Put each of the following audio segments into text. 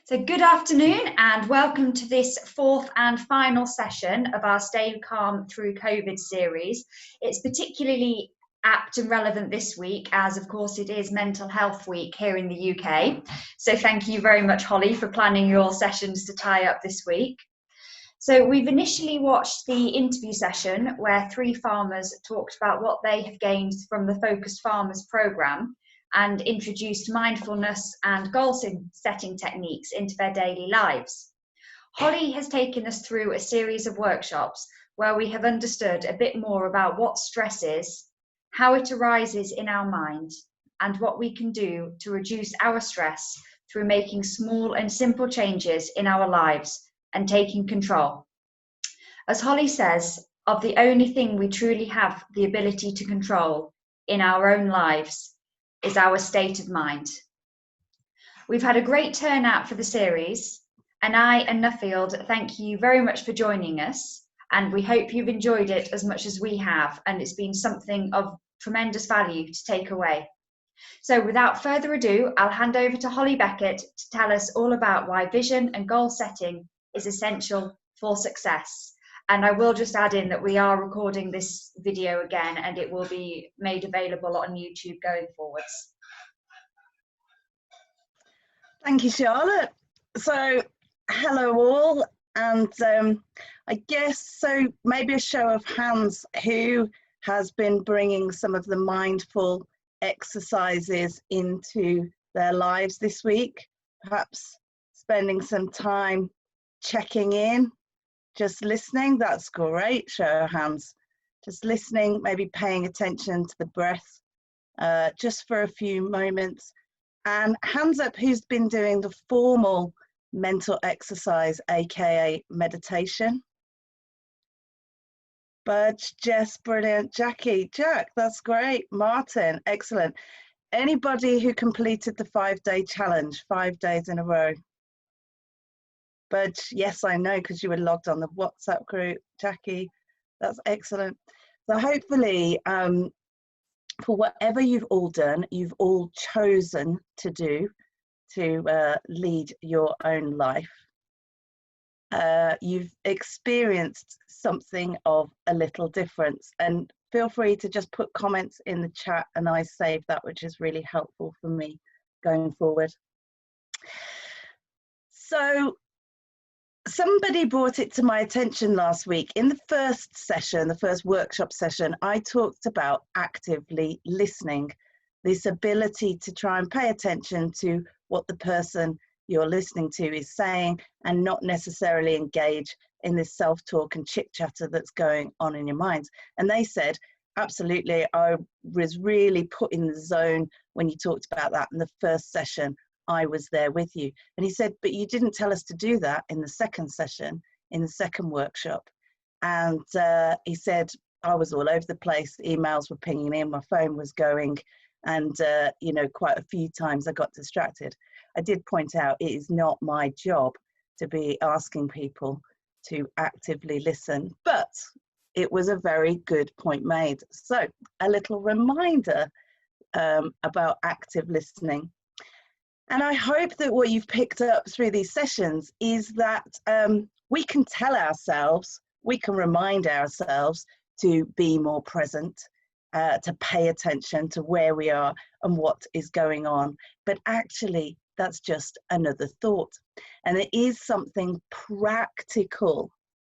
So good afternoon and welcome to this fourth and final session of our Stay Calm Through COVID series. It's particularly apt and relevant this week as of course it is Mental Health Week here in the UK. So thank you very much, Holly, for planning your sessions to tie up this week. So we've initially watched the interview session where 3 farmers talked about what they have gained from the Focused Farmers programme and introduced mindfulness and goal-setting techniques into their daily lives. Holly has taken us through a series of workshops where we have understood a bit more about what stress is, how it arises in our mind, and what we can do to reduce our stress through making small and simple changes in our lives and taking control. As Holly says, of the only thing we truly have the ability to control in our own lives is our state of mind. We've had a great turnout for the series, and I and Nuffield thank you very much for joining us, and we hope you've enjoyed it as much as we have, and it's been something of tremendous value to take away. So without further ado, I'll hand over to Holly Beckett to tell us all about why vision and goal setting is essential for success. And I will just add in that we are recording this video again and it will be made available on YouTube going forwards. Thank you, Charlotte. So, hello all, and I guess so maybe a show of hands, who has been bringing some of the mindful exercises into their lives this week, perhaps spending some time checking in, just listening. That's great, show of hands. Just listening, maybe paying attention to the breath just for a few moments. And hands up who's been doing the formal mental exercise, aka meditation. Budge, Jess, brilliant. Jackie, Jack, that's great. Martin, excellent. Anybody who completed the 5-day challenge, 5 days in a row? Budge, yes, I know, because you were logged on the WhatsApp group. Jackie, that's excellent. So hopefully, for whatever you've all done, you've all chosen to do to lead your own life. You've experienced something of a little difference, and feel free to just put comments in the chat and I save that, which is really helpful for me going forward. So somebody brought it to my attention last week. In the first session, the first workshop session, I talked about actively listening, this ability to try and pay attention to what the person you're listening to is saying and not necessarily engage in this self-talk and chit-chatter that's going on in your minds. And they said, absolutely, I was really put in the zone when you talked about that in the first session. I was there with you. And he said, but you didn't tell us to do that in the second session, in the second workshop. And he said, I was all over the place. Emails were pinging in, my phone was going, and you know, quite a few times I got distracted. I did point out it is not my job to be asking people to actively listen, but it was a very good point made. So a little reminder about active listening. And I hope that what you've picked up through these sessions is that we can tell ourselves, we can remind ourselves to be more present, to pay attention to where we are and what is going on. But actually, that's just another thought. And it is something practical,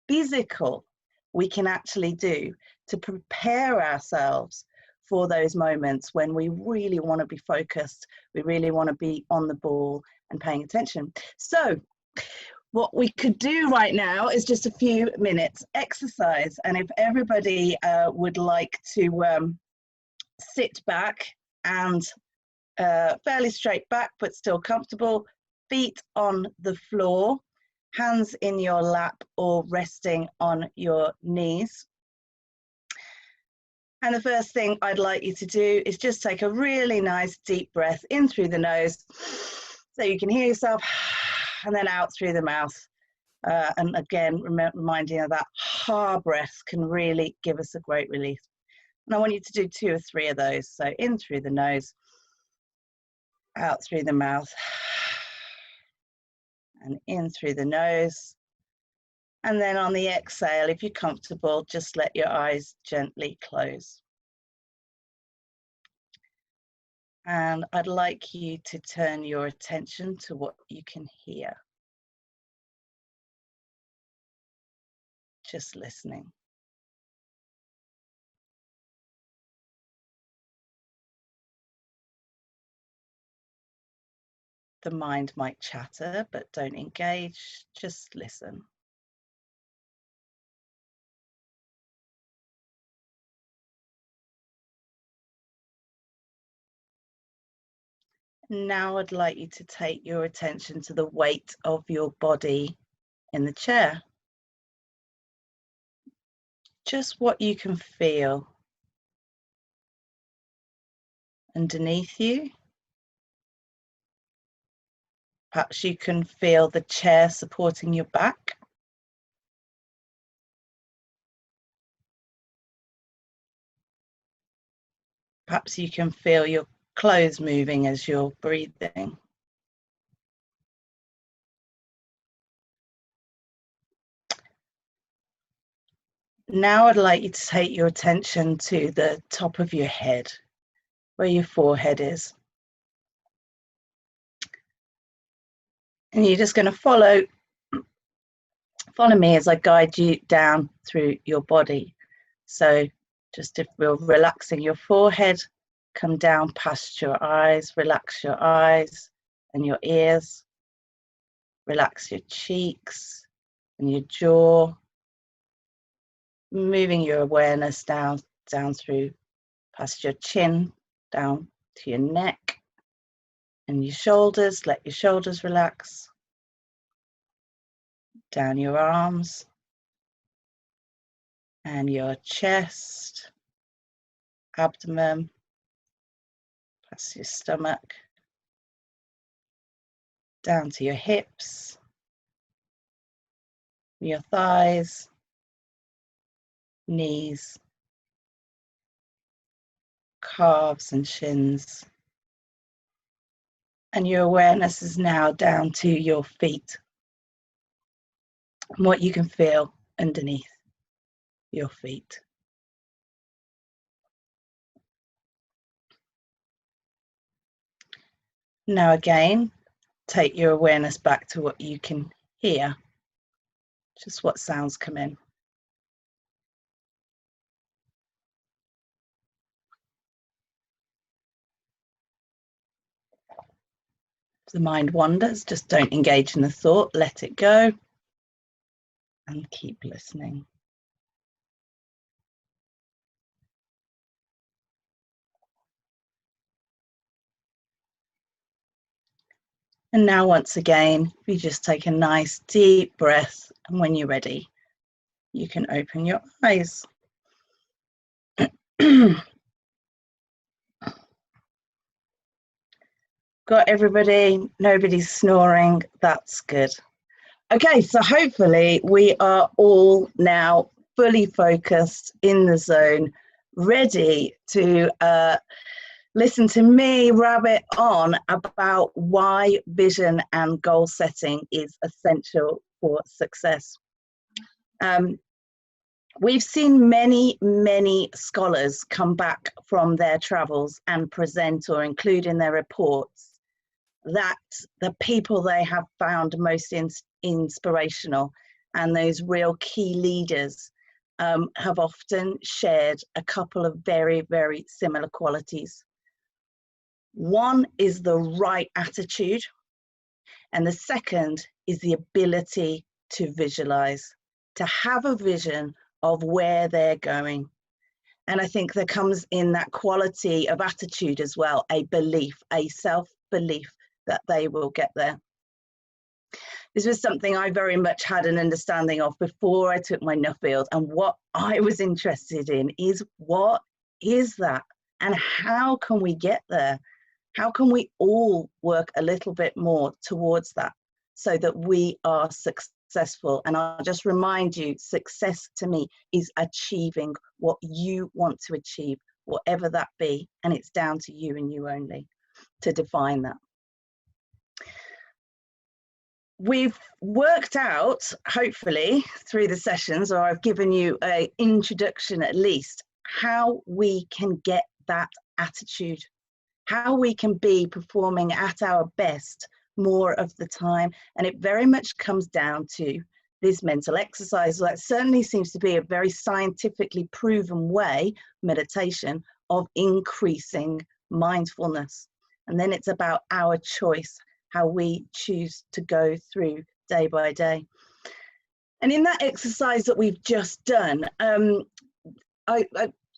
physical, we can actually do to prepare ourselves for those moments when we really want to be focused, we really want to be on the ball and paying attention. So what we could do right now is just a few minutes exercise. And if everybody would like to sit back and fairly straight back, but still comfortable, feet on the floor, hands in your lap or resting on your knees. And the first thing I'd like you to do is just take a really nice deep breath in through the nose so you can hear yourself, and then out through the mouth. And again, reminding you that ha breath can really give us a great relief. And I want you to do 2 or 3 of those. So in through the nose, out through the mouth. and in through the nose. And then on the exhale, if you're comfortable, just let your eyes gently close. And I'd like you to turn your attention to what you can hear. Just listening. The mind might chatter, but don't engage, just listen. Now I'd like you to take your attention to the weight of your body in the chair. Just what you can feel underneath you. Perhaps you can feel the chair supporting your back. Perhaps you can feel your clothes moving as you're breathing. Now I'd like you to take your attention to the top of your head, where your forehead is. And you're just going to follow me as I guide you down through your body. So just if we're relaxing your forehead, come down past your eyes, relax your eyes and your ears, relax your cheeks and your jaw, moving your awareness down through past your chin, down to your neck and your shoulders. Let your shoulders relax, down your arms and your chest, abdomen, past your stomach, down to your hips, your thighs, knees, calves and shins. And your awareness is now down to your feet and what you can feel underneath your feet. Now again, take your awareness back to what you can hear, just what sounds come in. If the mind wanders, just don't engage in the thought, let it go and keep listening. And now once again, you just take a nice deep breath, and when you're ready, you can open your eyes. Got everybody, nobody's snoring, that's good. Okay, so hopefully we are all now fully focused in the zone, ready to listen to me rabbit on about why vision and goal setting is essential for success. We've seen many scholars come back from their travels and present or include in their reports that the people they have found most inspirational and those real key leaders have often shared a couple of very similar qualities. One is the right attitude, and the second is the ability to visualize, to have a vision of where they're going. And I think there comes in that quality of attitude as well, a belief, a self-belief that they will get there. This was something I very much had an understanding of before I took my Nuffield, and what I was interested in is what is that and how can we get there? How can we all work a little bit more towards that so that we are successful? And I'll just remind you, success to me is achieving what you want to achieve, whatever that be, and it's down to you and you only to define that. we've worked out, hopefully, through the sessions, or I've given you an introduction at least, how we can get that attitude, how we can be performing at our best more of the time. And it very much comes down to this mental exercise. That certainly seems to be a very scientifically proven way, meditation, of increasing mindfulness. And then it's about our choice, how we choose to go through day by day. And in that exercise that we've just done,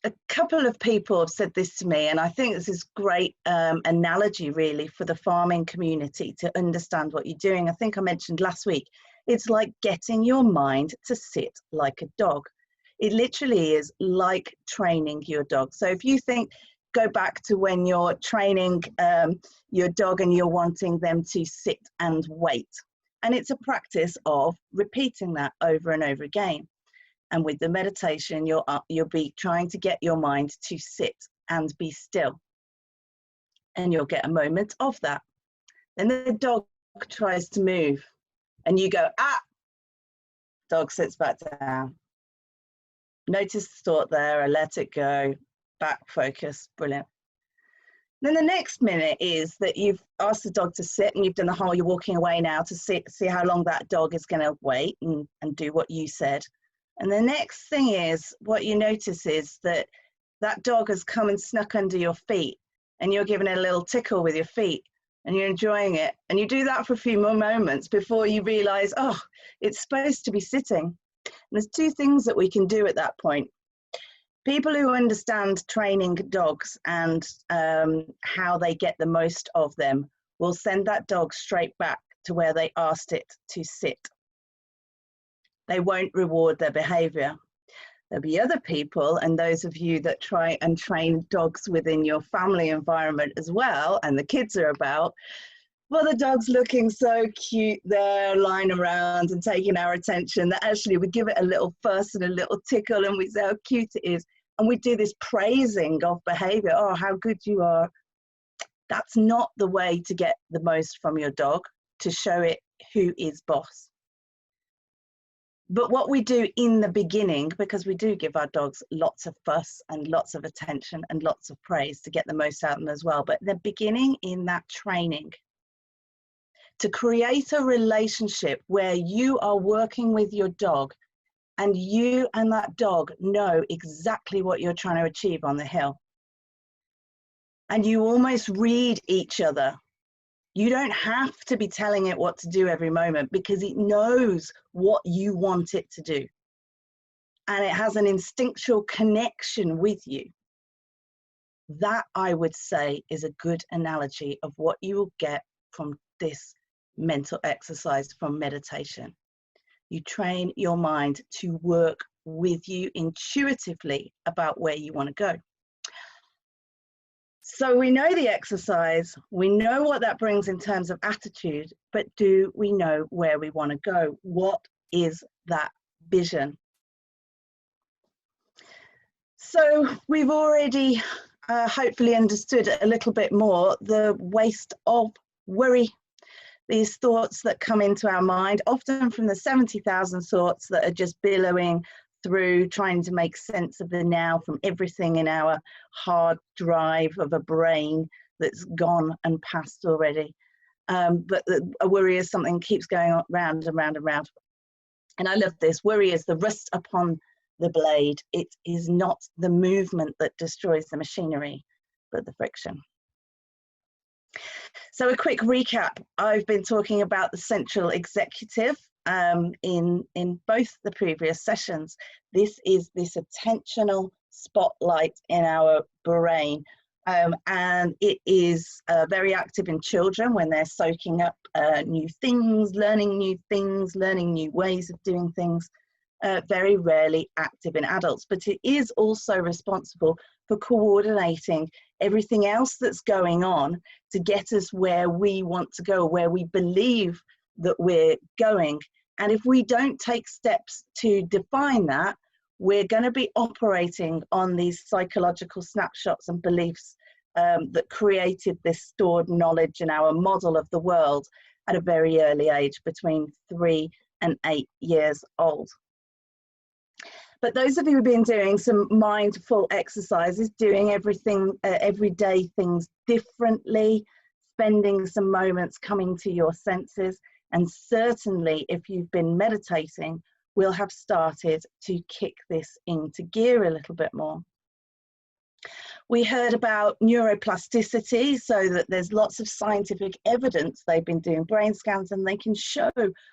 a couple of people have said this to me, and I think this is great analogy really for the farming community to understand what you're doing. I think I mentioned last week, it's like getting your mind to sit like a dog. It literally is like training your dog. So if you go back to when you're training your dog and you're wanting them to sit and wait. And it's a practice of repeating that over and over again. And with the meditation, you'll be trying to get your mind to sit and be still. And you'll get a moment of that. Then the dog tries to move and you go, ah, dog sits back down. Notice the thought there, I let it go, back focus, brilliant. Then the next minute is that you've asked the dog to sit and you've done the whole, you're walking away now to see how long that dog is going to wait and do what you said. And the next thing is, what you notice is that that dog has come and snuck under your feet and you're giving it a little tickle with your feet and you're enjoying it. And you do that for a few more moments before you realize, oh, it's supposed to be sitting. And there's two things that we can do at that point. People who understand training dogs and how they get the most of them will send that dog straight back to where they asked it to sit. They won't reward their behavior. There'll be other people, and those of you that try and train dogs within your family environment as well, and the kids are about, well, the dog's looking so cute there, lying around and taking our attention, that actually we give it a little fuss and a little tickle and we say how cute it is. And we do this praising of behavior. Oh, how good you are. That's not the way to get the most from your dog, to show it who is boss. But what we do in the beginning, because we do give our dogs lots of fuss and lots of attention and lots of praise to get the most out of them as well, but the beginning in that training, to create a relationship where you are working with your dog and you and that dog know exactly what you're trying to achieve on the hill. And you almost read each other. You don't have to be telling it what to do every moment because it knows what you want it to do. And it has an instinctual connection with you. That, I would say, is a good analogy of what you will get from this mental exercise, from meditation. You train your mind to work with you intuitively about where you want to go. So we know the exercise, we know what that brings in terms of attitude, but do we know where we want to go? What is that vision? So we've already hopefully understood a little bit more the waste of worry, these thoughts that come into our mind, often from the 70,000 thoughts that are just billowing through, trying to make sense of the now from everything in our hard drive of a brain that's gone and passed already. But a worry is something that keeps going on round and round and round. And I love this. Worry is the rust upon the blade. It is not the movement that destroys the machinery, but the friction. So a quick recap. I've been talking about the central executive in both the previous sessions. This is this attentional spotlight in our brain, and it is very active in children when they're soaking up new things, learning new ways of doing things. Very rarely active in adults, but it is also responsible for coordinating everything else that's going on to get us where we want to go, where we believe that we're going. And if we don't take steps to define that, we're going to be operating on these psychological snapshots and beliefs that created this stored knowledge in our model of the world at a very early age, between 3 and 8 years old. But those of you who've been doing some mindful exercises, doing everything, everyday things differently, spending some moments coming to your senses, and certainly if you've been meditating, will have started to kick this into gear a little bit more. We heard about neuroplasticity, so that there's lots of scientific evidence. They've been doing brain scans and they can show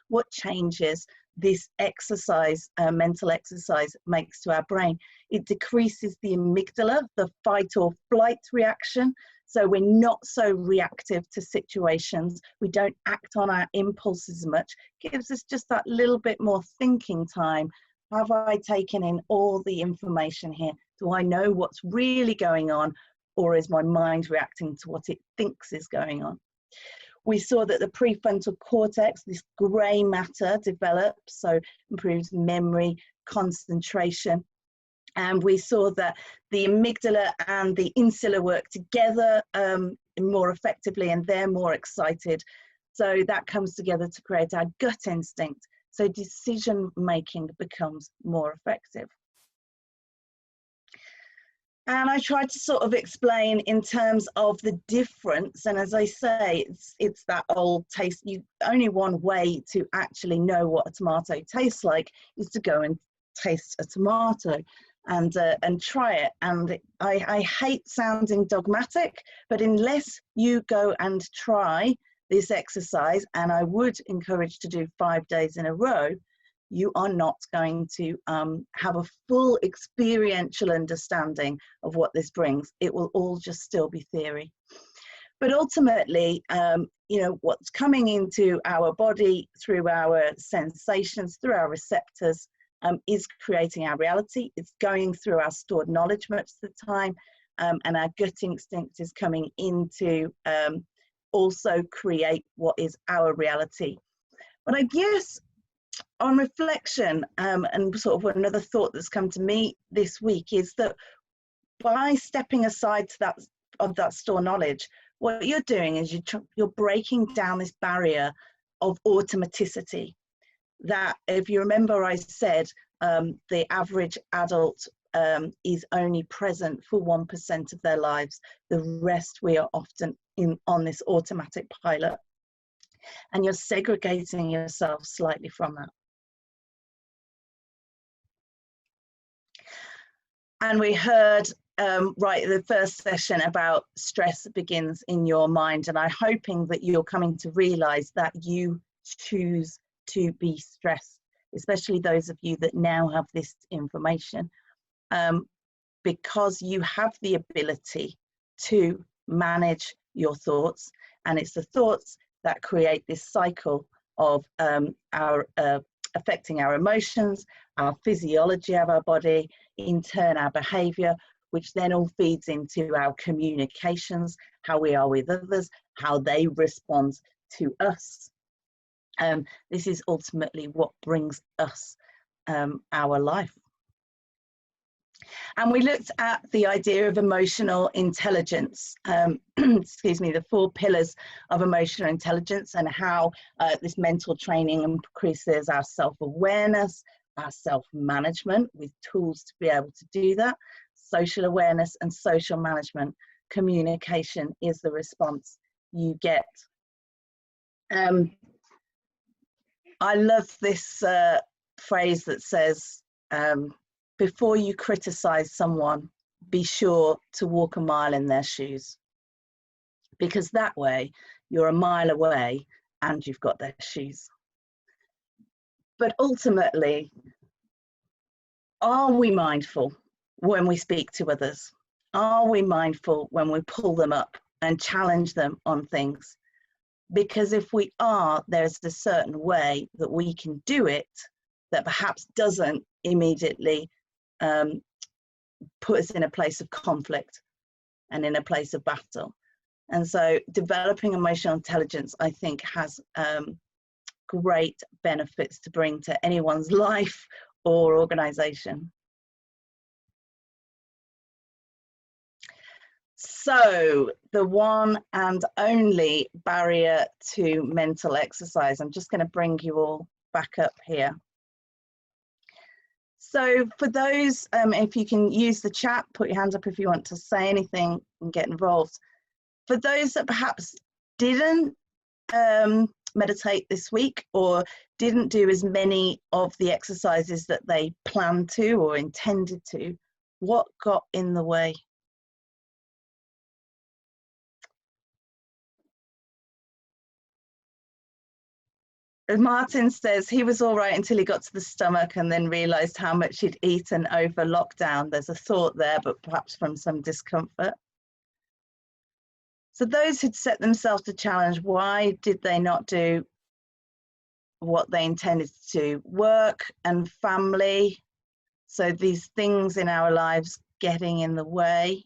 what changes this exercise, mental exercise, makes to our brain. It decreases the amygdala, the fight or flight reaction, so we're not so reactive to situations. We don't act on our impulses as much. It gives us just that little bit more thinking time. Have I taken in all the information here? Do I know what's really going on, or is my mind reacting to what it thinks is going on? We saw that the prefrontal cortex, this grey matter, develops, so improves memory, concentration. And we saw that the amygdala and the insula work together more effectively, and they're more excited. So that comes together to create our gut instinct. So decision making becomes more effective. And I tried to sort of explain in terms of the difference. And as I say, it's that old taste. Only one way to actually know what a tomato tastes like is to go and taste a tomato and try it. And I hate sounding dogmatic, but unless you go and try this exercise, and I would encourage to do 5 days in a row, you are not going to have a full experiential understanding of what this brings. It will all just still be theory. But ultimately, you know, what's coming into our body through our sensations, through our receptors, is creating our reality. It's going through our stored knowledge much of the time, and our gut instinct is coming in to also create what is our reality. But I guess on reflection, and sort of another thought that's come to me this week is that by stepping aside to that store knowledge, what you're doing is you're breaking down this barrier of automaticity. That, if you remember, I said the average adult is only present for 1% of their lives. The rest we are often on this automatic pilot, and you're segregating yourself slightly from that. And we heard right at the first session about stress begins in your mind, and I'm hoping that you're coming to realize that you choose to be stressed, especially those of you that now have this information, because you have the ability to manage your thoughts, and it's the thoughts that create this cycle of affecting our emotions, our physiology of our body, in turn our behavior, which then all feeds into our communications, how we are with others, how they respond to us. This is ultimately what brings us our life. And we looked at the idea of emotional intelligence, excuse me, the 4 pillars of emotional intelligence, and how this mental training increases our self-awareness, our self-management with tools to be able to do that, social awareness and social management. Communication is the response you get. I love this phrase that says, before you criticize someone, be sure to walk a mile in their shoes, because that way you're a mile away and you've got their shoes. But ultimately, are we mindful when we speak to others? Are we mindful when we pull them up and challenge them on things? Because if we are, there's a certain way that we can do it that perhaps doesn't immediately put us in a place of conflict and in a place of battle. And so developing emotional intelligence, I think, has great benefits to bring to anyone's life or organization. So the one and only barrier to mental exercise, I'm just going to bring you all back up here. So for those, if you can use the chat, put your hands up if you want to say anything and get involved. For those that perhaps didn't meditate this week or didn't do as many of the exercises that they planned to or intended to, what got in the way? Martin says he was all right until he got to the stomach and then realized how much he'd eaten over lockdown. There's a thought there, but perhaps from some discomfort. So those who'd set themselves the challenge, why did they not do what they intended to do? Work and family. So these things in our lives getting in the way.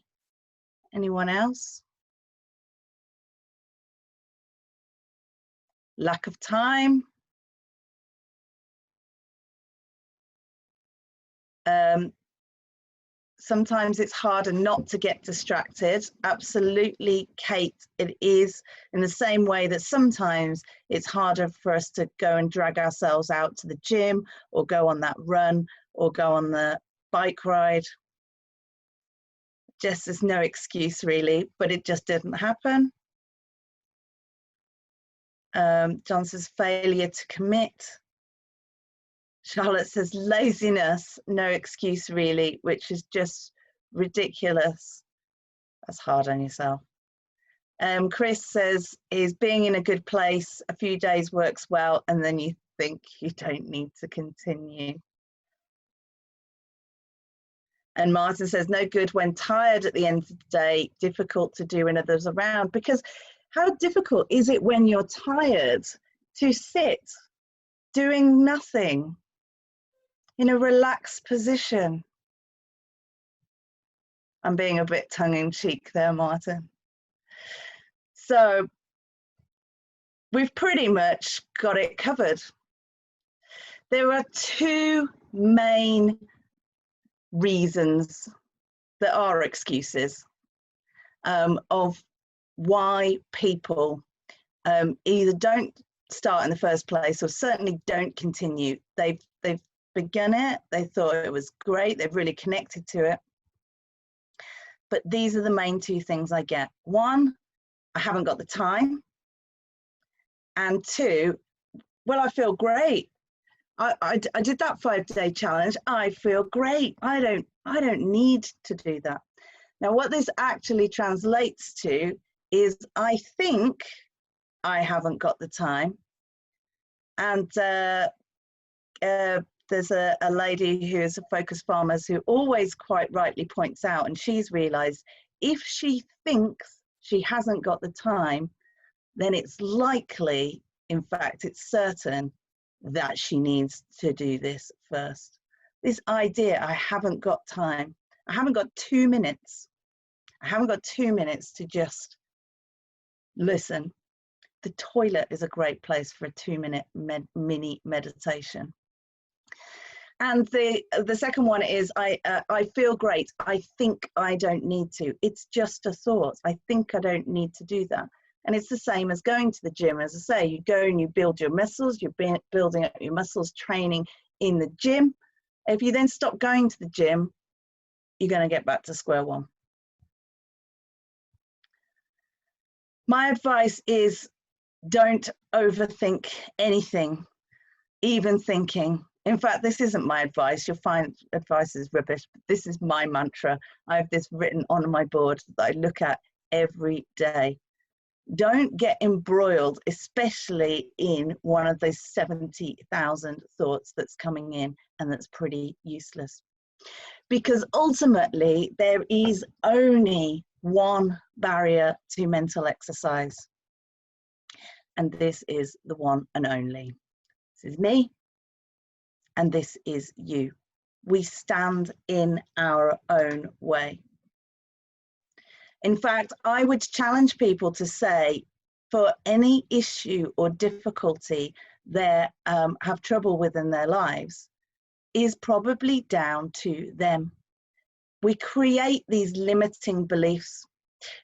Anyone else? Lack of time. Sometimes it's harder not to get distracted. Absolutely, Kate, it is, in the same way that sometimes it's harder for us to go and drag ourselves out to the gym or go on that run or go on the bike ride. Just there's no excuse really, but it just didn't happen. John says failure to commit. Charlotte says laziness, no excuse really, which is just ridiculous. That's hard on yourself. Chris says, is being in a good place, a few days works well, and then you think you don't need to continue. And Martin says, no good when tired at the end of the day, difficult to do when others around. Because how difficult is it when you're tired to sit doing nothing in a relaxed position? I'm being a bit tongue-in-cheek there, Martin. So we've pretty much got it covered. There are two main reasons that are excuses of why people either don't start in the first place or certainly don't continue. They've begun it, they thought it was great, they've really connected to it. But these are the main two things I get. One, I haven't got the time. And two, well, I feel great. I did that 5-day challenge. I feel great. I don't need to do that. Now, what this actually translates to is I think I haven't got the time. And there's a lady who is a Focus Farmers who always quite rightly points out, and she's realized if she thinks she hasn't got the time, then it's likely, in fact, it's certain that she needs to do this first. This idea, I haven't got time. I haven't got 2 minutes. I haven't got 2 minutes to just listen. The toilet is a great place for a 2-minute mini meditation. And the second one is I feel great. I think I don't need to. It's just a thought. I think I don't need to do that. And it's the same as going to the gym. As I say, you go and you build your muscles. You're building up your muscles, training in the gym. If you then stop going to the gym, you're going to get back to square one. My advice is don't overthink anything, even thinking. In fact, this isn't my advice. You'll find advice is rubbish. But this is my mantra. I have this written on my board that I look at every day. Don't get embroiled, especially in one of those 70,000 thoughts that's coming in and that's pretty useless. Because ultimately, there is only one barrier to mental exercise. And this is the one and only. This is me, and this is you. We stand in our own way. In fact, I would challenge people to say, for any issue or difficulty they have trouble with in their lives, is probably down to them. We create these limiting beliefs.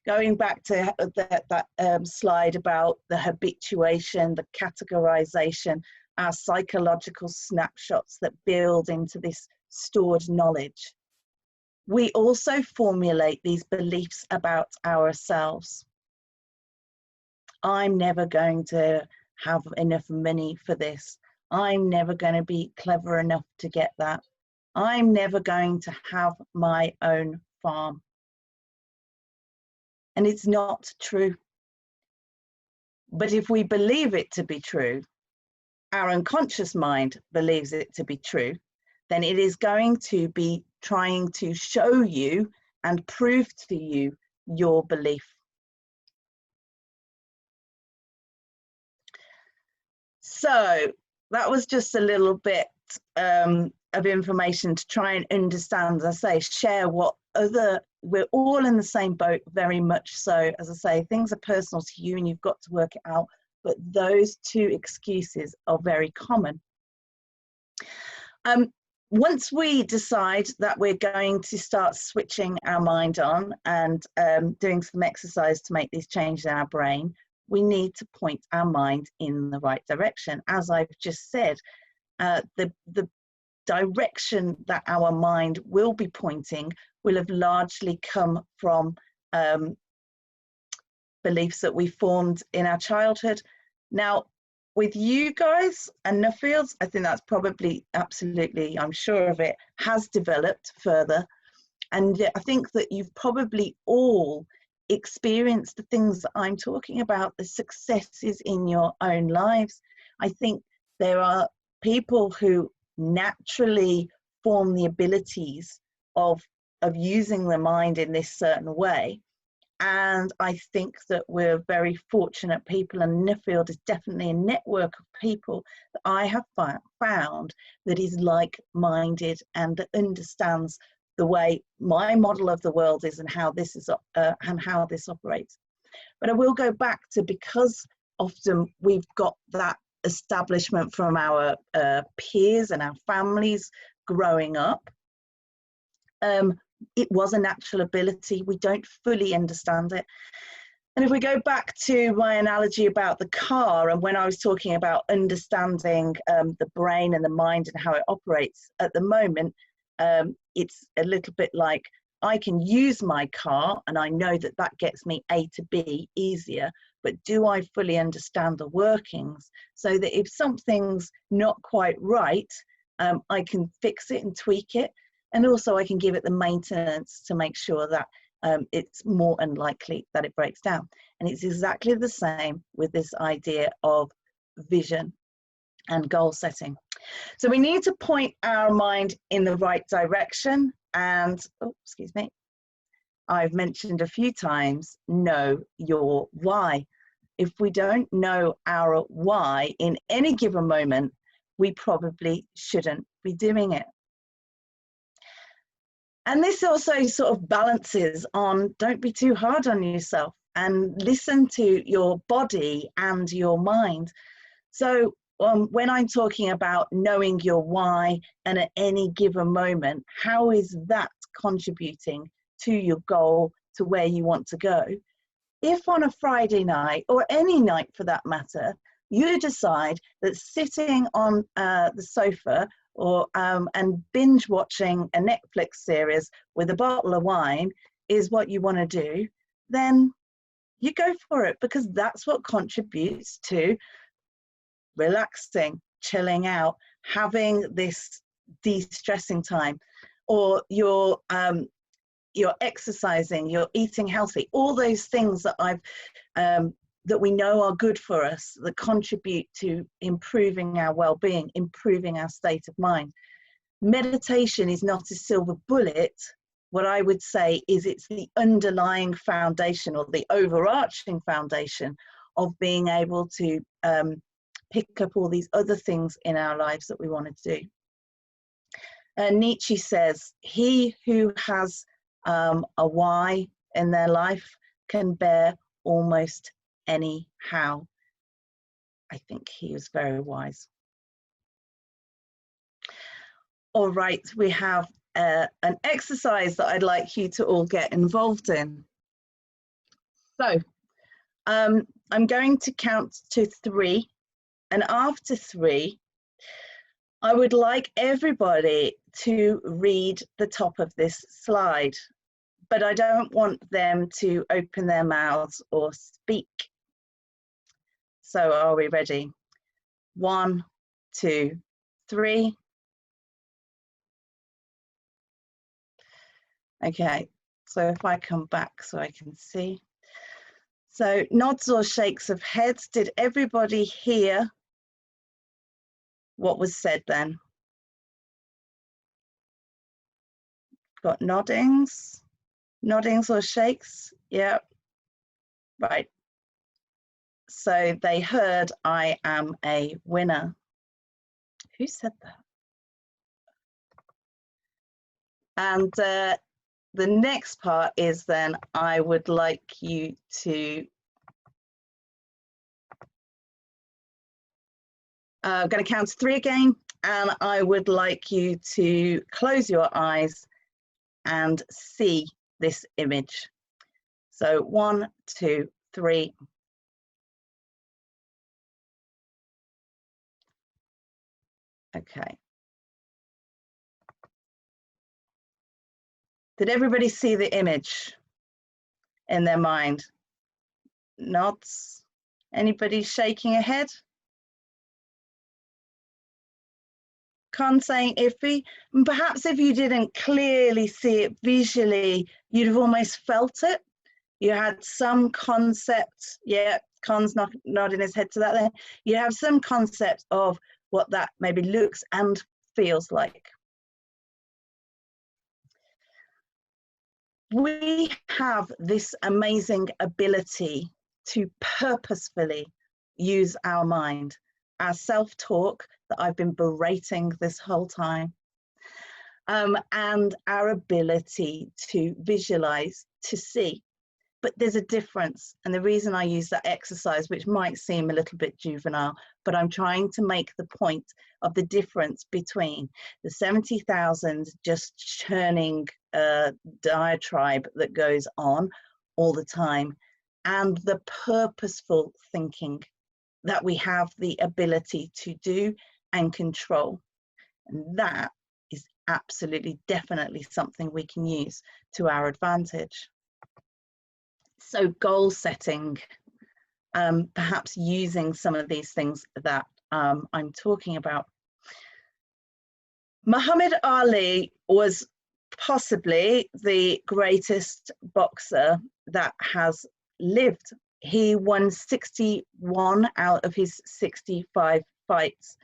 Going back to that slide about the habituation, the categorization, our psychological snapshots that build into this stored knowledge. We also formulate these beliefs about ourselves. I'm never going to have enough money for this. I'm never going to be clever enough to get that. I'm never going to have my own farm. And it's not true. But if we believe it to be true, our unconscious mind believes it to be true, then it is going to be trying to show you and prove to you your belief. So that was just a little bit of information to try and understand, as I say, share what we're all in the same boat, very much so. As I say, things are personal to you and you've got to work it out, but those two excuses are very common. Once we decide that we're going to start switching our mind on and doing some exercise to make these changes in our brain, we need to point our mind in the right direction. As I've just said, the direction that our mind will be pointing will have largely come from beliefs that we formed in our childhood. Now, with you guys and Nuffields, I think that's probably absolutely, I'm sure of it, has developed further. And I think that you've probably all experienced the things that I'm talking about, the successes in your own lives. I think there are people who naturally form the abilities of using their mind in this certain way. And I think that we're very fortunate people, and Nuffield is definitely a network of people that I have found that is like-minded and that understands the way my model of the world is and how this is and how this operates. But I will go back to, because often we've got that establishment from our peers and our families growing up. It was a natural ability. We don't fully understand it. And if we go back to my analogy about the car, and when I was talking about understanding the brain and the mind and how it operates at the moment, it's a little bit like, I can use my car and I know that that gets me A to B easier, but do I fully understand the workings so that if something's not quite right, I can fix it and tweak it? And also I can give it the maintenance to make sure that it's more unlikely that it breaks down. And it's exactly the same with this idea of vision and goal setting. So we need to point our mind in the right direction. And, oh, excuse me, I've mentioned a few times, know your why. If we don't know our why in any given moment, we probably shouldn't be doing it. And this also sort of balances on, don't be too hard on yourself and listen to your body and your mind. So when I'm talking about knowing your why and at any given moment, how is that contributing to your goal, to where you want to go? If on a Friday night, or any night for that matter, you decide that sitting on the sofa or and binge watching a Netflix series with a bottle of wine is what you want to do, then you go for it, because that's what contributes to relaxing, chilling out, having this de-stressing time. Or you're exercising, you're eating healthy, all those things that that we know are good for us, that contribute to improving our well-being, improving our state of mind. Meditation is not a silver bullet. What I would say is it's the underlying foundation, or the overarching foundation, of being able to pick up all these other things in our lives that we want to do. Nietzsche says, he who has a why in their life can bear almost any how. I think he was very wise. All right, we have an exercise that I'd like you to all get involved in. So I'm going to count to 3, and after 3, I would like everybody to read the top of this slide, but I don't want them to open their mouths or speak. So are we ready? 1, 2, 3. Okay, so if I come back so I can see. So nods or shakes of heads. Did everybody hear what was said then? Got noddings or shakes? Yeah, right. So they heard I am a winner. Who said that? And the next part is then I would like you to, I'm going to count to 3 again, and I would like you to close your eyes and see this image. So 1, 2, 3. Okay. Did everybody see the image in their mind? Nods? Anybody shaking a head? Can't say iffy. And perhaps if you didn't clearly see it visually, you'd have almost felt it. You had some concept, yeah, Con's nodding his head to that there. You have some concept of what that maybe looks and feels like. We have this amazing ability to purposefully use our mind, our self-talk that I've been berating this whole time, and our ability to visualize, to see. But there's a difference, and the reason I use that exercise, which might seem a little bit juvenile, but I'm trying to make the point of the difference between the 70,000 just churning diatribe that goes on all the time and the purposeful thinking that we have the ability to do and control. And that is absolutely, definitely something we can use to our advantage. So goal setting, perhaps using some of these things that I'm talking about. Muhammad Ali was possibly the greatest boxer that has lived. He won 61 out of his 65 fights,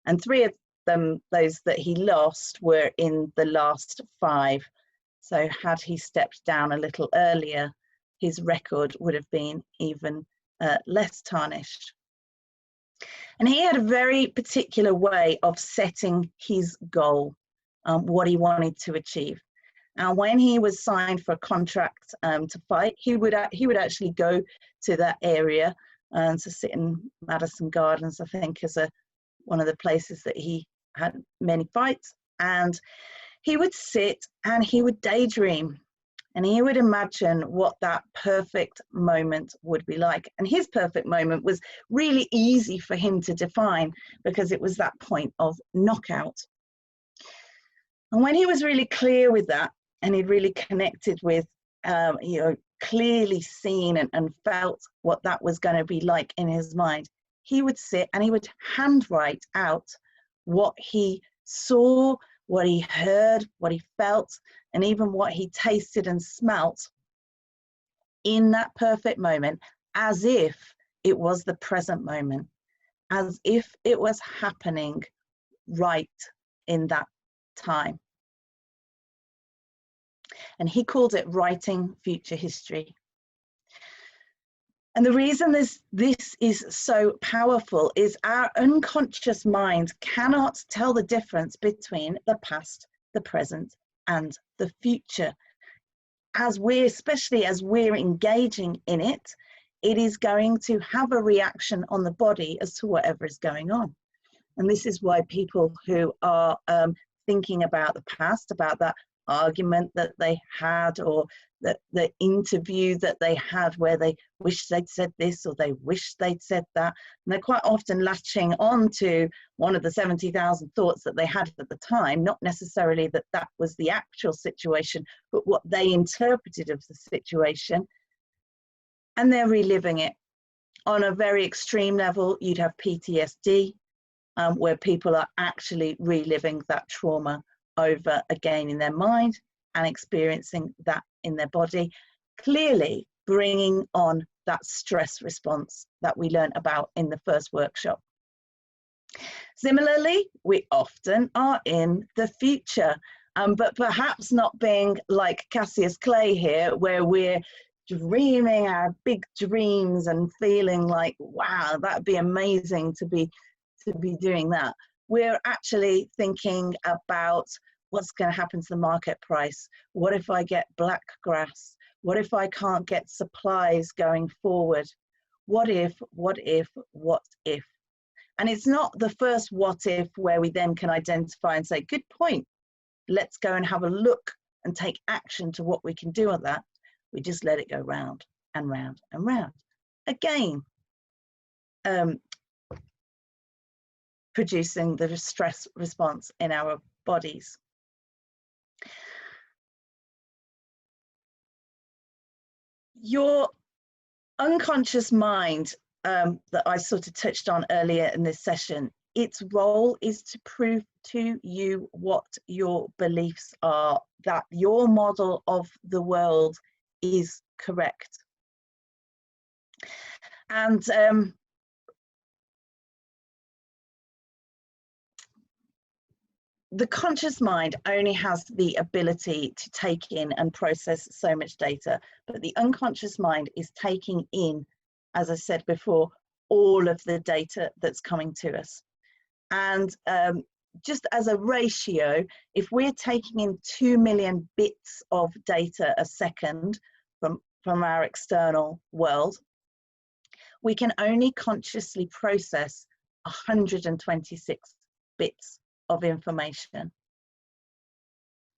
and 3 of them, those that he lost, were in the last 5. So had he stepped down a little earlier, his record would have been even less tarnished. And he had a very particular way of setting his goal, what he wanted to achieve. And when he was signed for a contract to fight, he would actually go to that area and to sit in Madison Gardens, I think, as one of the places that he had many fights. And he would sit and he would daydream. And he would imagine what that perfect moment would be like. And his perfect moment was really easy for him to define because it was that point of knockout. And when he was really clear with that, and he'd really connected with, clearly seen and felt what that was going to be like in his mind, he would sit and he would handwrite out what he saw, what he heard, what he felt, and even what he tasted and smelt in that perfect moment, as if it was the present moment, as if it was happening right in that time. And he called it writing future history. And the reason this is so powerful is our unconscious mind cannot tell the difference between the past, the present, and the future. Especially as we're engaging in it, it is going to have a reaction on the body as to whatever is going on. And this is why people who are thinking about the past, about that argument that they had, or the interview that they had where they wish they'd said this or they wish they'd said that. And they're quite often latching on to one of the 70,000 thoughts that they had at the time, not necessarily that that was the actual situation, but what they interpreted of the situation. And they're reliving it. On a very extreme level, you'd have PTSD, where people are actually reliving that trauma over again in their mind and experiencing that in their body, clearly bringing on that stress response that we learned about in the first workshop. Similarly, we often are in the future, but perhaps not being like Cassius Clay here, where we're dreaming our big dreams and feeling like, wow, that'd be amazing to be doing that. We're actually thinking about what's going to happen to the market price. What if I get black grass? What if I can't get supplies going forward? What if, what if, what if? And it's not the first what if where we then can identify and say, good point, let's go and have a look and take action to what we can do with that. We just let it go round and round and round. Again, producing the stress response in our bodies. Your unconscious mind that I sort of touched on earlier in this session, its role is to prove to you what your beliefs are, that your model of the world is correct. And the conscious mind only has the ability to take in and process so much data, but the unconscious mind is taking in, as I said before, all of the data that's coming to us. And just as a ratio, if we're taking in 2 million bits of data a second from our external world, we can only consciously process 126 bits of information.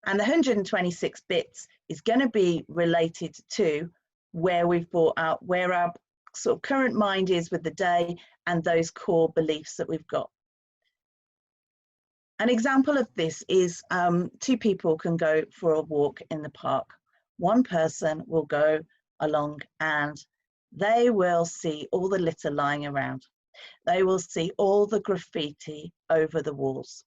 And the 126 bits is going to be related to where we've brought out, where our sort of current mind is with the day and those core beliefs that we've got. An example of this is two people can go for a walk in the park. One person will go along and they will see all the litter lying around. They will see all the graffiti over the walls.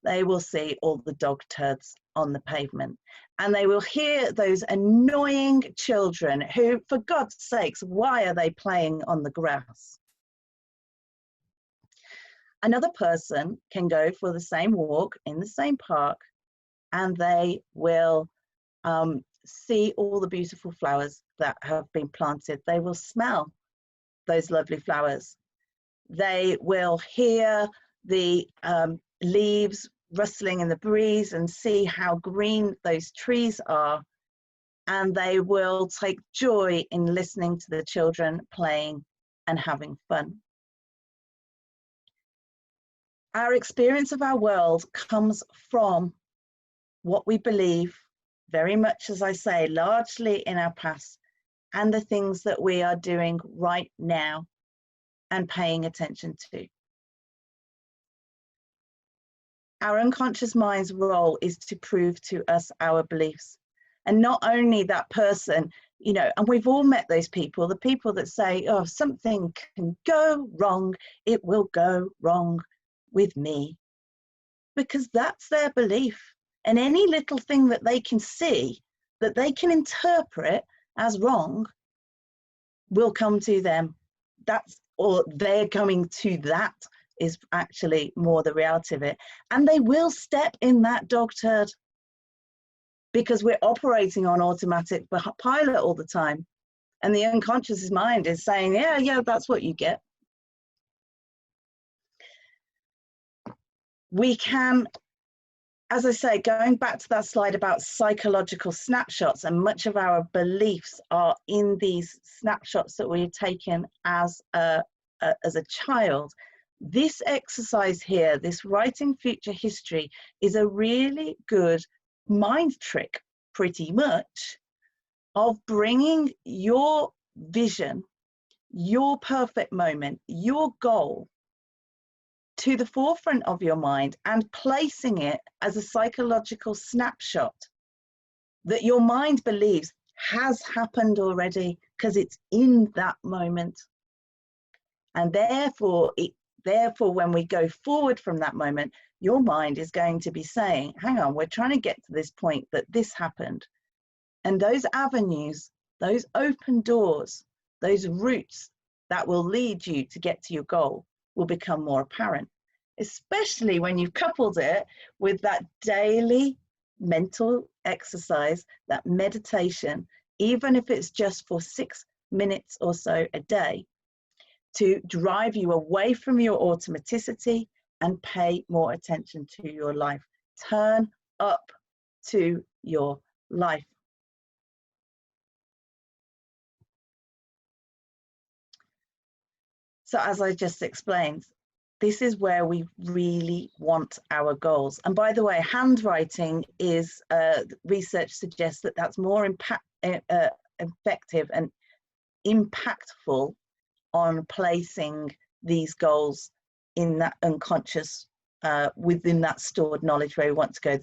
They will see all the dog turds on the pavement. And they will hear those annoying children who, for God's sakes, why are they playing on the grass? Another person can go for the same walk in the same park and they will see all the beautiful flowers that have been planted. They will smell those lovely flowers. They will hear the leaves rustling in the breeze and see how green those trees are. And they will take joy in listening to the children playing and having fun. Our experience of our world comes from what we believe, very much, as I say, largely in our past, and the things that we are doing right now and paying attention to. Our unconscious mind's role is to prove to us our beliefs. And not only that person, you know, and we've all met those people, the people that say, oh, if something can go wrong, it will go wrong with me. Because that's their belief. And any little thing that they can see, that they can interpret as wrong, will come to them. That's, or they're coming to that, is actually more the reality of it. And they will step in that dog turd because we're operating on automatic pilot all the time. And the unconscious mind is saying, yeah, that's what you get. We can, as I say, going back to that slide about psychological snapshots, and much of our beliefs are in these snapshots that we've taken as a child. This exercise here, this writing future history, is a really good mind trick, pretty much, of bringing your vision, your perfect moment, your goal to the forefront of your mind and placing it as a psychological snapshot that your mind believes has happened already because it's in that moment. And therefore, when we go forward from that moment, your mind is going to be saying, hang on, we're trying to get to this point that this happened. And those avenues, those open doors, those routes that will lead you to get to your goal will become more apparent, especially when you've coupled it with that daily mental exercise, that meditation, even if it's just for 6 minutes or so a day, to drive you away from your automaticity and pay more attention to your life. Turn up to your life. So as I just explained, this is where we really want our goals. And by the way, handwriting is, research suggests that that's more effective and impactful on placing these goals in that unconscious, within that stored knowledge where we want to go.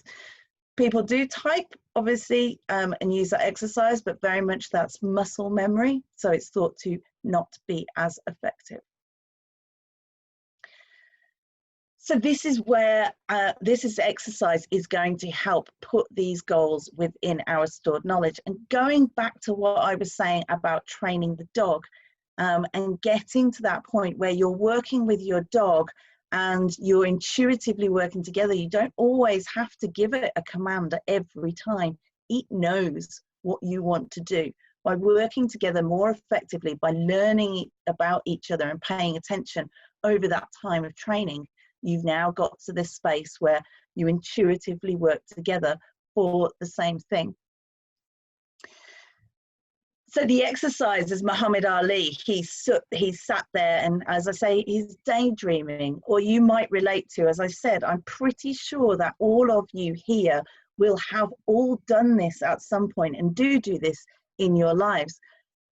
People do type, obviously, and use that exercise, but very much that's muscle memory. So it's thought to not be as effective. So this is where this exercise is going to help put these goals within our stored knowledge. And going back to what I was saying about training the dog, and getting to that point where you're working with your dog and you're intuitively working together. You don't always have to give it a command every time. It knows what you want to do. By working together more effectively, by learning about each other and paying attention over that time of training, you've now got to this space where you intuitively work together for the same thing. So the exercise is Muhammad Ali. He sat there and, as I say, he's daydreaming. Or you might relate to, as I said, I'm pretty sure that all of you here will have all done this at some point and do this in your lives.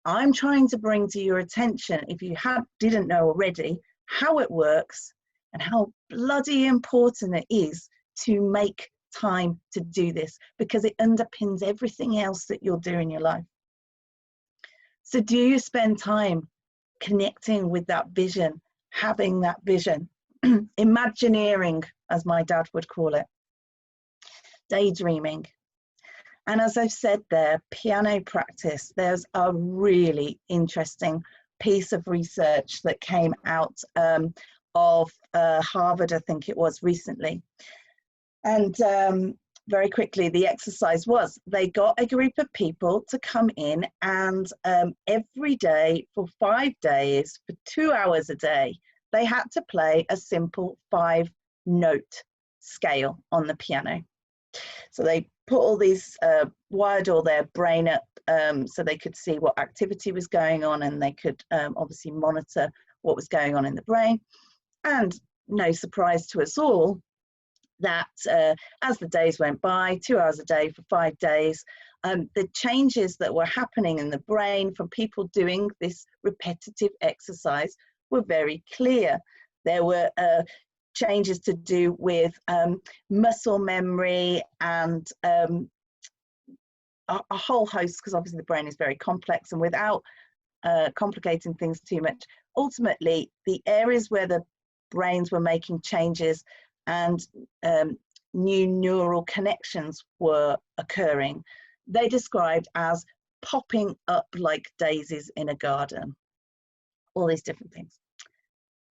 I'm trying to bring to your attention, if you didn't know already, how it works and how bloody important it is to make time to do this, because it underpins everything else that you'll do in your life. So do you spend time connecting with that vision, having that vision, imagineering, as my dad would call it, daydreaming? And as I've said there, piano practice, there's a really interesting piece of research that came out of Harvard, I think it was, recently. And very quickly, the exercise was, they got a group of people to come in and every day for 5 days, for 2 hours a day, they had to play a simple 5-note scale on the piano. So they put all these, wired all their brain up so they could see what activity was going on, and they could obviously monitor what was going on in the brain. And no surprise to us all, that as the days went by, 2 hours a day for 5 days, the changes that were happening in the brain from people doing this repetitive exercise were very clear. There were changes to do with muscle memory and a whole host, because obviously the brain is very complex, and without complicating things too much, ultimately the areas where the brains were making changes and new neural connections were occurring, they described as popping up like daisies in a garden, all these different things.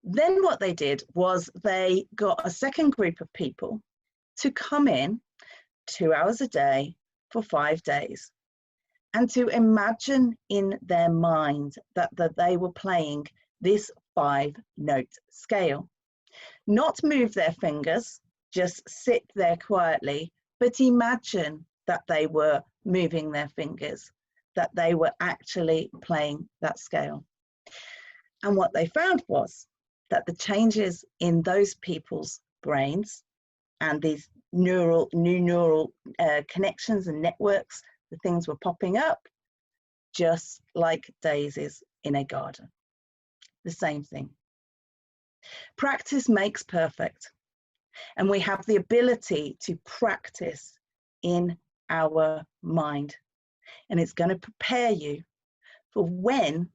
Then what they did was they got a second group of people to come in 2 hours a day for 5 days and to imagine in their mind that they were playing this 5-note scale. Not move their fingers, just sit there quietly, but imagine that they were moving their fingers, that they were actually playing that scale. And what they found was that the changes in those people's brains and these new neural connections and networks, the things were popping up, just like daisies in a garden. The same thing. Practice makes perfect, and we have the ability to practice in our mind, and it's going to prepare you for when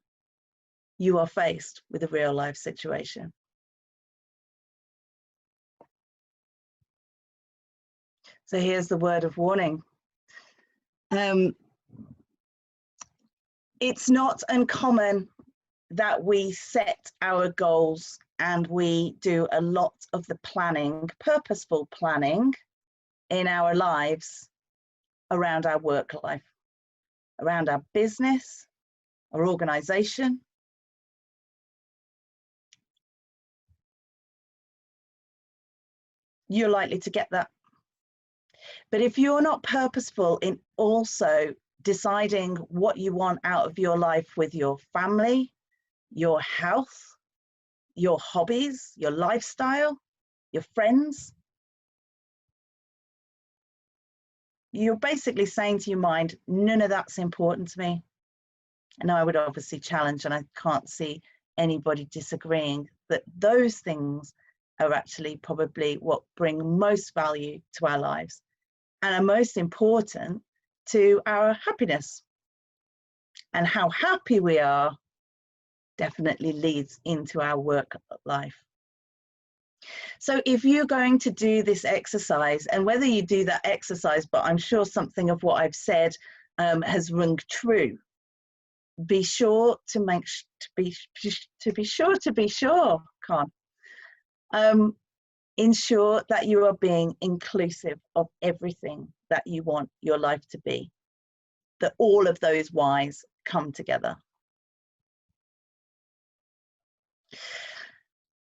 you are faced with a real life situation. So here's the word of warning. It's not uncommon that we set our goals and we do a lot of the planning, purposeful planning in our lives around our work life, around our business, our organization. You're likely to get that. But if you're not purposeful in also deciding what you want out of your life with your family, your health, your hobbies, your lifestyle, your friends, you're basically saying to your mind, none of that's important to me. And I would obviously challenge, and I can't see anybody disagreeing, that those things are actually probably what bring most value to our lives and are most important to our happiness. And how happy we are definitely leads into our work life. So if you're going to do this exercise, and whether you do that exercise, but I'm sure something of what I've said has rung true, be sure to be sure, Con. Ensure that you are being inclusive of everything that you want your life to be, that all of those whys come together.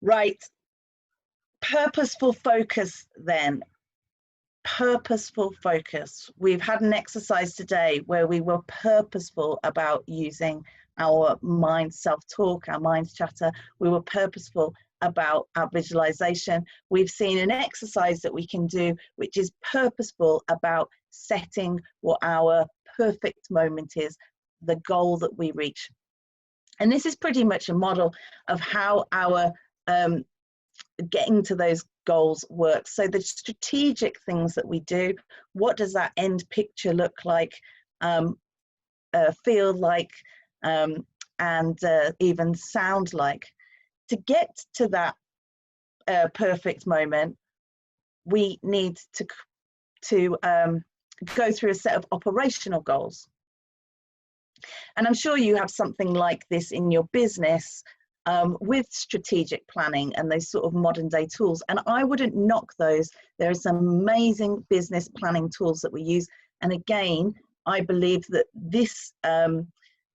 Right, purposeful focus then. Purposeful focus. We've had an exercise today where we were purposeful about using our mind self-talk, our mind chatter. We were purposeful about our visualization. We've seen an exercise that we can do which is purposeful about setting what our perfect moment is, the goal that we reach. And this is pretty much a model of how our getting to those goals works. So the strategic things that we do, what does that end picture look like, feel like, and even sound like? To get to that perfect moment, we need to go through a set of operational goals. And I'm sure you have something like this in your business with strategic planning and those sort of modern day tools. And I wouldn't knock those. There are some amazing business planning tools that we use. And again, I believe that this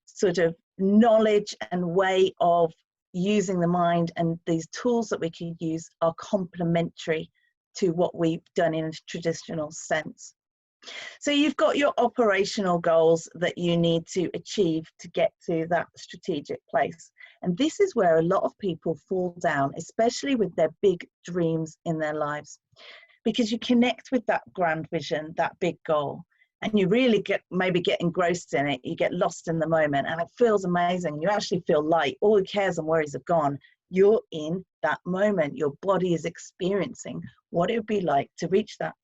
sort of knowledge and way of using the mind and these tools that we can use are complementary to what we've done in a traditional sense. So you've got your operational goals that you need to achieve to get to that strategic place. And this is where a lot of people fall down, especially with their big dreams in their lives, because you connect with that grand vision, that big goal, and you really maybe get engrossed in it. You get lost in the moment and it feels amazing. You actually feel light. All the cares and worries are gone. You're in that moment. Your body is experiencing what it would be like to reach that.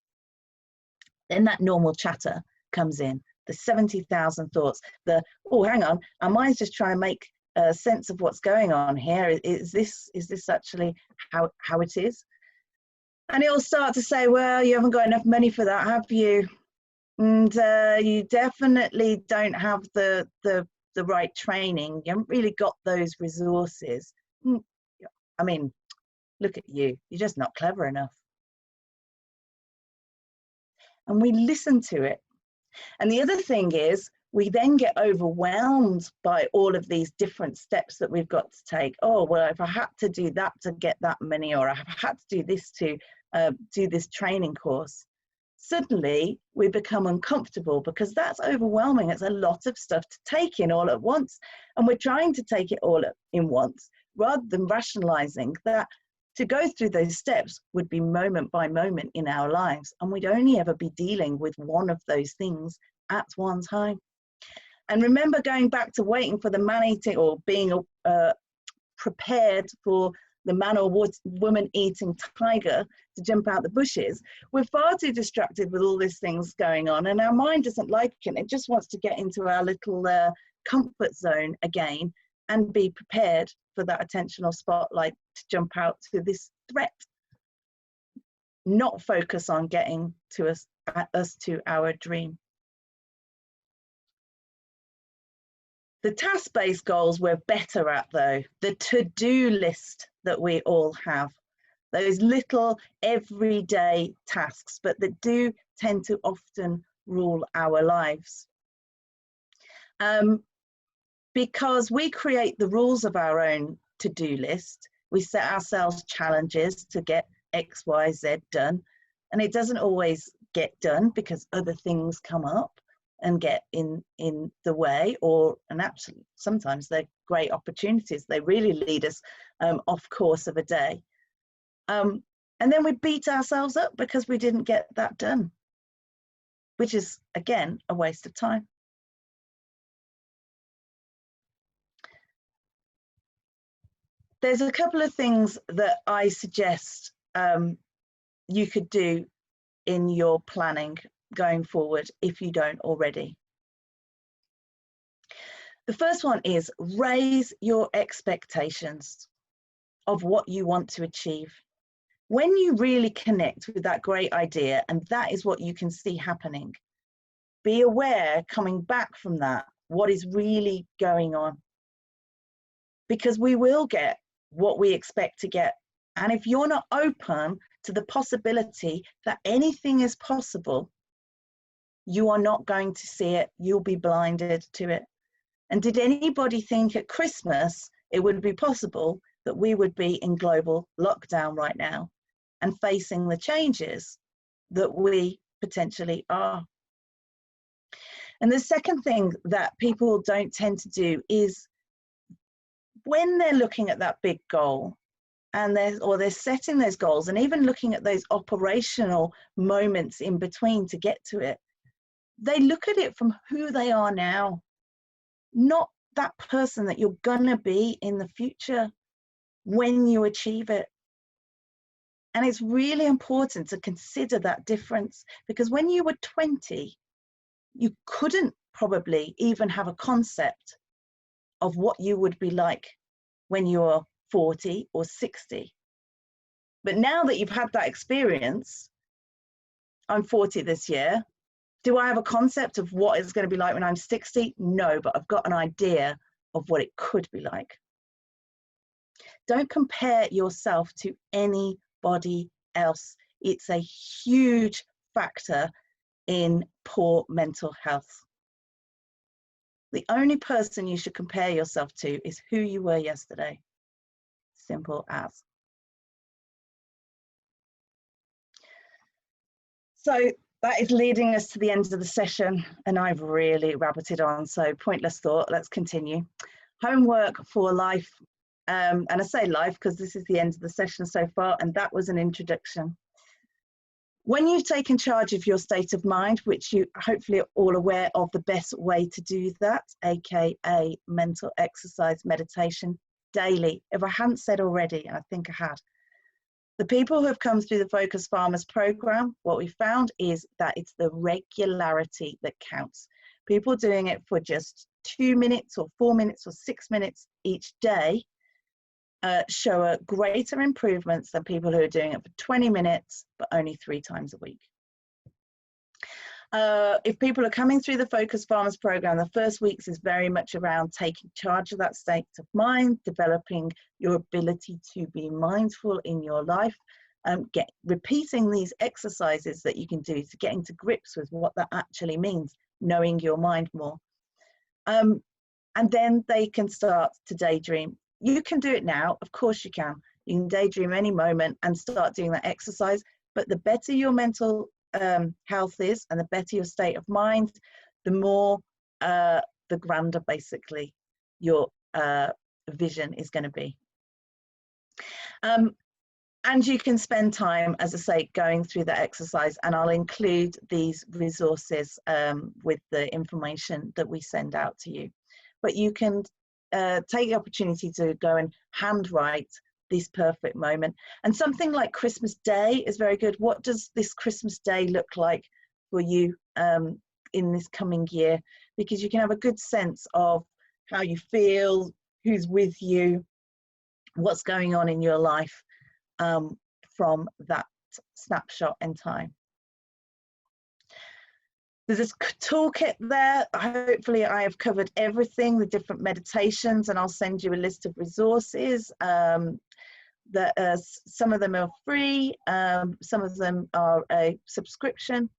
Then that normal chatter comes in, the 70,000 thoughts, the, oh, hang on, our mind's just trying to make sense of what's going on here. Is this actually how it is? And it'll start to say, well, you haven't got enough money for that, have you? And you definitely don't have the right training. You haven't really got those resources. I mean, look at you. You're just not clever enough. And we listen to it. And the other thing is, we then get overwhelmed by all of these different steps that we've got to take. Oh, well, if I had to do that to get that money, or I had to do this to do this training course, suddenly we become uncomfortable because that's overwhelming. It's a lot of stuff to take in all at once. And we're trying to take it all in once rather than rationalizing that to go through those steps would be moment by moment in our lives. And we'd only ever be dealing with one of those things at one time. And remember, going back to waiting for the man-eating, or being prepared for the man or woman-eating tiger to jump out the bushes, we're far too distracted with all these things going on, and our mind doesn't like it. It just wants to get into our little comfort zone again and be prepared for that attentional spotlight to jump out to this threat, not focus on getting to us to our dream. The task-based goals we're better at, though. The to-do list that we all have, those little everyday tasks, but that do tend to often rule our lives. Because we create the rules of our own to-do list, we set ourselves challenges to get X, Y, Z done, and it doesn't always get done because other things come up and get in the way, and actually sometimes they're great opportunities. They really lead us off course of a day. And then we beat ourselves up because we didn't get that done, which is, again, a waste of time. There's a couple of things that I suggest you could do in your planning going forward if you don't already. The first one is raise your expectations of what you want to achieve. When you really connect with that great idea and that is what you can see happening, be aware coming back from that what is really going on, because we will get what we expect to get. And if you're not open to the possibility that anything is possible, you are not going to see it. You'll be blinded to it. And did anybody think at Christmas it would be possible that we would be in global lockdown right now and facing the changes that we potentially are? And the second thing that people don't tend to do is, when they're looking at that big goal and they're setting those goals and even looking at those operational moments in between to get to it, they look at it from who they are now, not that person that you're gonna be in the future when you achieve it. And it's really important to consider that difference, because when you were 20, you couldn't probably even have a concept of what you would be like when you're 40 or 60. But now that you've had that experience, I'm 40 this year, do I have a concept of what it's going to be like when I'm 60? No, but I've got an idea of what it could be like. Don't compare yourself to anybody else. It's a huge factor in poor mental health. The only person you should compare yourself to is who you were yesterday. Simple as. So that is leading us to the end of the session, and I've really rabbited on, so pointless thought. Let's continue. Homework for life, and I say life because this is the end of the session so far, and that was an introduction. When you've taken charge of your state of mind, which you hopefully are all aware of the best way to do that, aka mental exercise, meditation, daily. If I hadn't said already, and I think I had, the people who have come through the Focus Farmers program, what we found is that it's the regularity that counts. People doing it for just 2 minutes or 4 minutes or 6 minutes each day show a greater improvements than people who are doing it for 20 minutes, but only 3 times a week. If people are coming through the Focus Farmers program, the first weeks is very much around taking charge of that state of mind, developing your ability to be mindful in your life, repeating these exercises that you can do to getting to grips with what that actually means, knowing your mind more. And then they can start to daydream. You can do it now, of course you can. You can daydream any moment and start doing that exercise, but the better your mental health is and the better your state of mind, the more the grander basically your vision is going to be. And you can spend time, as I say, going through that exercise, and I'll include these resources with the information that we send out to you. But you can take the opportunity to go and handwrite this perfect moment. And something like Christmas Day is very good. What does this Christmas Day look like for you in this coming year? Because you can have a good sense of how you feel, who's with you, what's going on in your life from that snapshot in time. There's this toolkit there. Hopefully I have covered everything, the different meditations, and I'll send you a list of resources. Some of them are free, some of them are a subscription.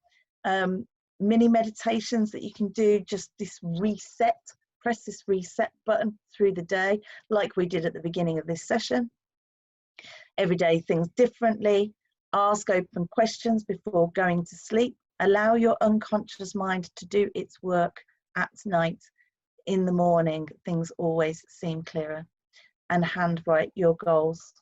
Mini meditations that you can do, just this reset, press this reset button through the day, like we did at the beginning of this session. Every day, things differently. Ask open questions before going to sleep. Allow your unconscious mind to do its work at night. In the morning, things always seem clearer. And handwrite your goals